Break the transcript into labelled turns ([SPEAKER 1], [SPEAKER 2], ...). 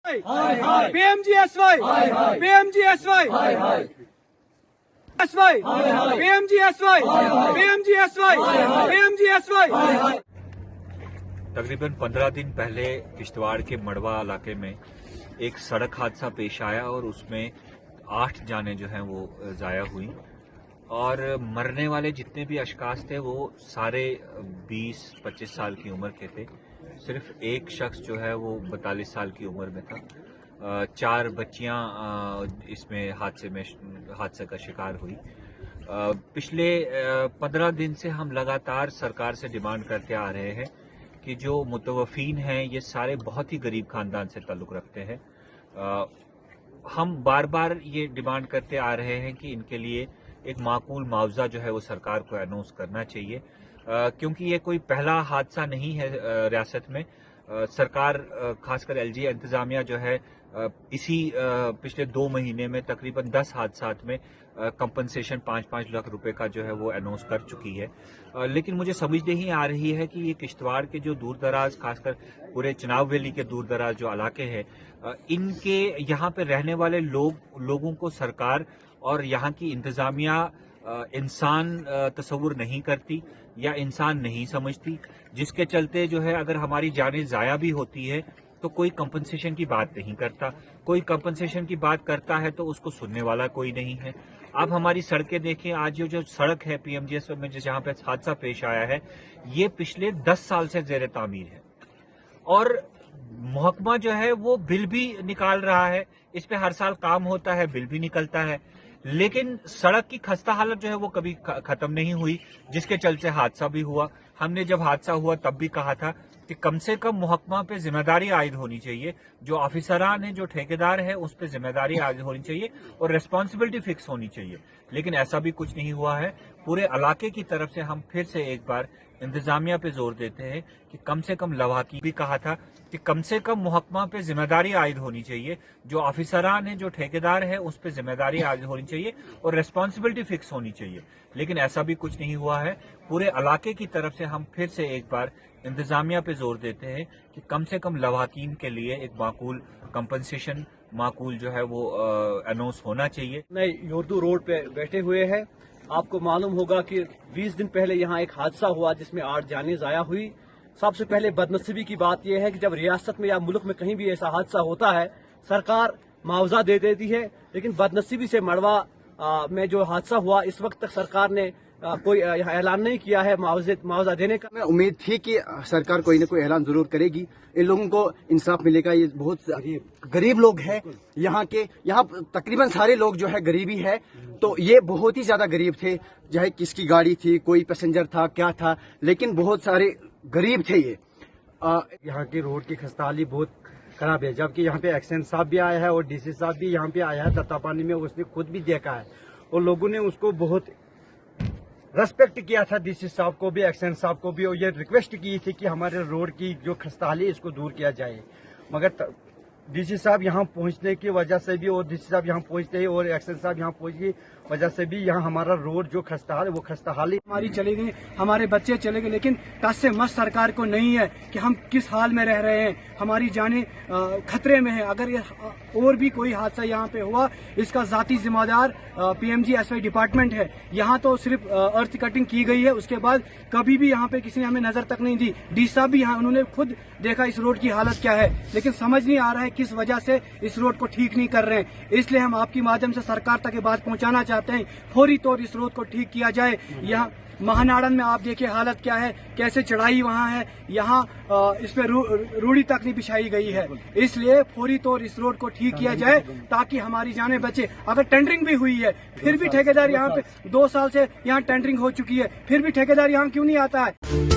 [SPEAKER 1] PMGSY, PMGSY, PMGSY, PMGSY, PMGSY।
[SPEAKER 2] तकरीबन 15 दिन पहले किश्तवाड़ के मड़वा इलाके में एक सड़क हादसा पेश आया और उसमें 8 जानें जो हैं वो ज़ाया हुई और मरने वाले जितने भी अशखास थे वो सारे 20-25 साल की उम्र के थे। सिर्फ एक शख्स जो है वो 42 साल की उम्र में था। 4 बच्चियां इसमें हादसे का शिकार हुई। पिछले 15 दिन से हम लगातार सरकार से डिमांड करते आ रहे हैं कि जो मुतवफ़ीन हैं ये सारे बहुत ही गरीब खानदान से ताल्लुक़ रखते हैं। हम बार बार ये डिमांड करते आ रहे हैं कि इनके लिए एक माकूल मुआवजा जो है वो सरकार को अनाउंस करना चाहिए, क्योंकि ये कोई पहला हादसा नहीं है रियासत में। सरकार खासकर LGA इंतज़ामिया जो है इसी पिछले 2 महीने में तकरीबन 10 हादसात में कंपनसेशन 5-5 लाख रुपए का जो है वो अनाउंस कर चुकी है। लेकिन मुझे समझ नहीं आ रही है कि ये किश्तवाड़ के जो दूर दराज, खासकर पूरे चिनाब वैली के दूर दराज जो इलाके हैं, इनके यहाँ पे रहने वाले लोगों को सरकार और यहाँ की इंतज़ामिया इंसान तस्वुर नहीं करती या इंसान नहीं समझती, जिसके चलते जो है अगर हमारी जानें ज़ाया भी होती है तो कोई कंपनसेशन की बात नहीं करता। कोई कंपनसेशन की बात करता है तो उसको सुनने वाला कोई नहीं है। आप हमारी सड़कें देखें, आज ये जो सड़क है PMGS में जहाँ पे हादसा पेश आया है, ये पिछले 10 साल से ज़ेर तामीर है और महकमा जो है वो बिल भी निकाल रहा है। इस पे हर साल काम होता है, बिल भी निकलता है, लेकिन सड़क की खस्ता हालत जो है वो कभी खत्म नहीं हुई, जिसके चलते हादसा भी हुआ। हमने जब हादसा हुआ तब भी कहा था कि कम से कम महकमा पे जिम्मेदारी आयद होनी चाहिए, जो ऑफिसरान है, जो ठेकेदार है, उस पे जिम्मेदारी आयद होनी चाहिए और रिस्पॉन्सिबिलिटी फिक्स होनी चाहिए। लेकिन ऐसा भी कुछ नहीं हुआ है। पूरे इलाके की तरफ से हम फिर से एक बार इंतजामिया पे जोर देते हैं कि कम से कम लवाकी भी कहा था कि कम से कम महकमा पे जिम्मेदारी आयद होनी चाहिए, जो ऑफिसरान है, जो ठेकेदार है, उस पे जिम्मेदारी आयद होनी चाहिए और रिस्पॉन्सिबिलिटी फिक्स होनी चाहिए। लेकिन ऐसा भी कुछ नहीं हुआ है। पूरे इलाके की तरफ से हम फिर से एक बार इंतजामिया पे जोर देते हैं कि कम से कम लवाकीन के लिए एक माकूल कंपनसेशन, माकूल जो है वो अनाउंस होना चाहिए।
[SPEAKER 3] नहीं, उर्दू रोड पे बैठे हुए हैं। आपको मालूम होगा कि 20 दिन पहले यहाँ एक हादसा हुआ जिसमें 8 जानें ज़ाया हुई। सबसे पहले बदनसीबी की बात यह है कि जब रियासत में या मुल्क में कहीं भी ऐसा हादसा होता है, सरकार मुआवजा दे देती है, लेकिन बदनसीबी से मड़वा में जो हादसा हुआ, इस वक्त तक सरकार ने कोई ऐलान नहीं किया है मुआवजा देने का।
[SPEAKER 4] मैं उम्मीद थी कि सरकार कोई न कोई ऐलान जरूर करेगी, इन लोगों को इंसाफ मिलेगा। ये बहुत गरीब लोग हैं यहाँ के, यहाँ तकरीबन सारे लोग जो है गरीबी है, तो ये बहुत ही ज्यादा गरीब थे, चाहे किसकी गाड़ी थी, कोई पैसेंजर था, क्या था, लेकिन बहुत सारे गरीब थे ये।
[SPEAKER 5] यहाँ की रोड की खस्ताहाली बहुत खराब है, जबकि यहाँ पे एक्शन साहब भी आया है और DC साहब भी यहाँ पे आया है तत्तापानी में, उसने खुद भी देखा है और लोगों ने उसको बहुत रेस्पेक्ट किया था। DC साहब को भी, एक्शन साहब को भी, और ये रिक्वेस्ट की थी कि हमारे रोड की जो खस्ताहाली इसको दूर किया जाए। मगर DC साहब यहाँ पहुँचने की वजह से भी और DC साहब यहाँ पहुँचते ही और एक्शन साहब यहाँ पहुँचने की वजह से भी यहाँ हमारा रोड जो खस्ताहाल वो खस्ताहाली
[SPEAKER 1] हमारी चले गई, हमारे बच्चे चले गए, लेकिन टस से मस सरकार को नहीं है कि हम किस हाल में रह रहे हैं, हमारी जानें खतरे में है। अगर ये और भी कोई हादसा यहाँ पे हुआ, इसका जाती जिम्मेदार PMGSY डिपार्टमेंट है। यहाँ तो सिर्फ अर्थ कटिंग की गई है, उसके बाद कभी भी यहाँ पे किसी ने हमें नजर तक नहीं दी। DC साहब भी यहाँ, उन्होंने खुद देखा इस रोड की हालत क्या है, लेकिन समझ नहीं आ रहा है किस वजह से इस रोड को ठीक नहीं कर रहे हैं। इसलिए हम आपकी माध्यम से सरकार तक ये बात पहुँचाना चाहते हैं, फौरी तौर इस रोड को ठीक किया जाए। यहाँ महानाड़न में आप देखिए हालत क्या है, कैसे चढ़ाई वहाँ है, यहाँ इस पे रूढ़ी तक नहीं बिछाई गई है। इसलिए फौरी तौर इस रोड को ठीक किया जाए ताकि हमारी जानें बचे। अगर टेंडरिंग भी हुई है, फिर भी ठेकेदार यहाँ पे 2 साल से यहाँ टेंडरिंग हो चुकी है, फिर भी ठेकेदार यहाँ क्यों नहीं आता है?